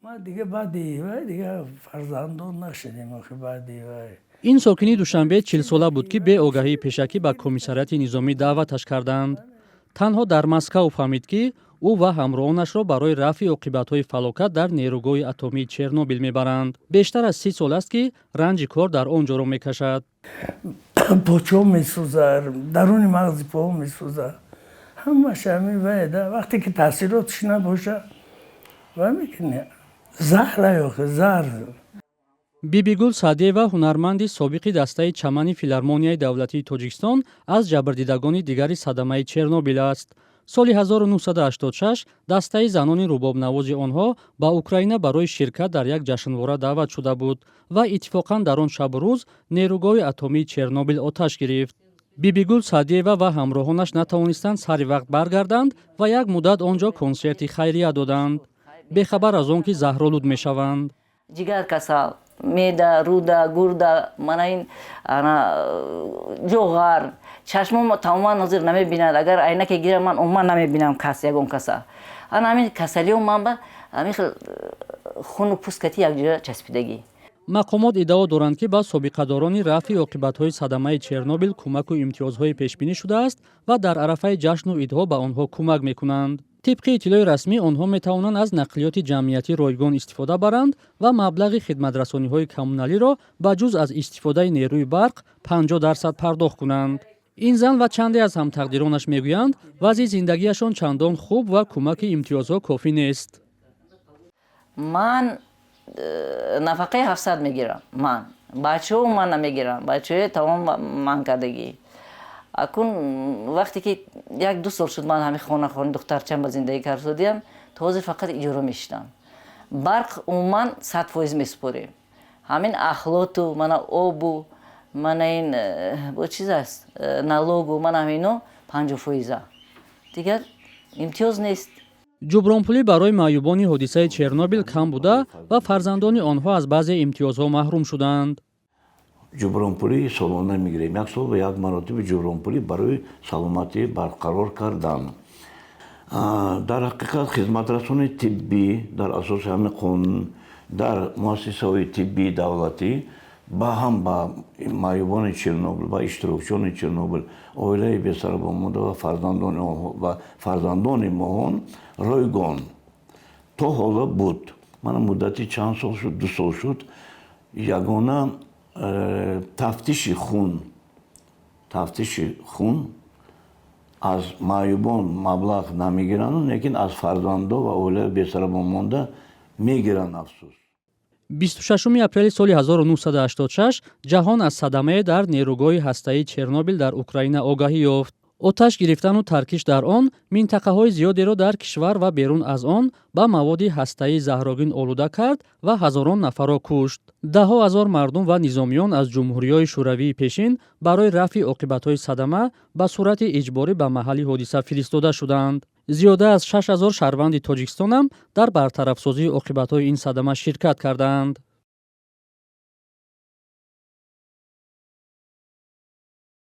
ما دیگه بعد دیگه فرزندان نشدیم آخه بعد ин сокини душанбе 40 сола буд ки бе огаҳии пешакӣ ба комиссарияти низомӣ даъваташ карданд. танҳо дар Москав фаҳмид ки ӯ ва ҳамроҳонашро барои рафъи оқибатҳои фалокат дар нерӯгоҳи атомии Чернобил мебаранд. бештар аз 30 сол аст ки ранҷи кор дар он ҷоро мекашад. почо месӯзад, даруни мағзи по месӯзад. ҳамаш ҳамин вайда вақте ки таъсиротш набошад ва мекуне заҳр аёхе заҳр. бибигул Саъдиева ҳунарманди собиқи дастаи чамани филармонияи давлатии Тоҷикистон аз ҷабрдидагони дигари садамаи Чернобил аст. соли 1986 дастаи занони рубобнавози онҳо ба Украина барои ширкат дар як ҷашнвора даъват шуда буд ва иттифоқан дар он шабу рӯз нерӯгоҳи атомии Чернобил оташ гирифт. бибигул Саъдиева ва ҳамроҳонаш натавонистанд сари вақт баргарданд ва як муддат он ҷо консерти хайрия доданд. бехабар аз он ки заҳролуд мешаванд. جگر کسال میده روده گرده من این جوهر چشمم تماما نظر نمیبیند اگر عینک گیرم من عموما نمیبینم کس یگون کسا انا همین کسلیوم من با همین خون و پوست یک جا چسبیدگی. мақомот иддао доранд ки ба собиқадорони рафъи оқибатҳои садамаи Чернобил кӯмаку имтиёзҳое пешбинӣ шудааст ва дар арафаи ҷашну идҳо ба онҳо кӯмак мекунанд. тибқи иттилои расмӣ онҳо метавонанд аз нақлиёти ҷамъиятӣ ройгон истифода баранд ва маблағи хидматрасониҳои коммуналиро ба ҷуз аз истифодаи нерӯи барқ 50% пардохт кунанд. ин зан ва чанде аз ҳамтақдиронаш мегӯянд вазъи зиндагиашон чандон хуб ва кӯмаки имтиёзҳо кофӣ нест. من نفقه 700 میگیرم من بچه و من نمیگیرم بچه تمام من کردگی اکنون وقتی که یک دو سال شد من همین خانه دخترچم با زندگی کردیم تازه فقط اجاره میشتم برق عموما 100% میسپریم همین اخلاط و من آب و من این با چیز است نالوگ و من همینو 50% دیگر امتیاز نیست. ҷубронпулӣ барои маъюбони ҳодисаи Чернобил кам буда ва фарзандони онҳо аз баъзе имтиёзҳо маҳрум шуданд. ҷубронпулӣ солона мегирем. як сол ва як маротиба ҷубронпулӣ барои саломатӣ барқарор кардан. дар ҳақиқат хизматрасони тиббӣ дар асоси ҳамин қонун дар муассисаҳои тиббии давлатӣ ба ҳам ба маъюбони Чернобил ба иштирокчиёни Чернобил оилаи бесарабонмонда ва фарзандони моҳон ройгон то ҳоло буд. мана муддати чанд сол шуд 2 сол шуд ягона тафтиши хун аз маъюбон маблағ намегиранд лекин аз фарзандон ва оилаи бесарабонмонда мегиранд. афсус. 26 апрели соли 1986 ҷаҳон аз садамае дар нерӯгоҳи ҳастаии Чернобил дар Украина огаҳӣ ёфт. оташ гирифтану таркиш дар он минтақаҳои зиёдеро дар кишвар ва берун аз он ба маводи ҳастаӣ заҳрогин олуда кард ва ҳазорон нафарро кушт. даҳо ҳазор мардум ва низомиён аз ҷумҳуриҳои шӯравии пешин барои рафъи оқибатҳои садама ба сурати иҷборӣ ба маҳалли ҳодиса фиристода шуданд. зиёда аз 6000 шаҳрванди Тоҷикистонам дар бартарафсозии оқибатҳои ин садама ширкат карданд.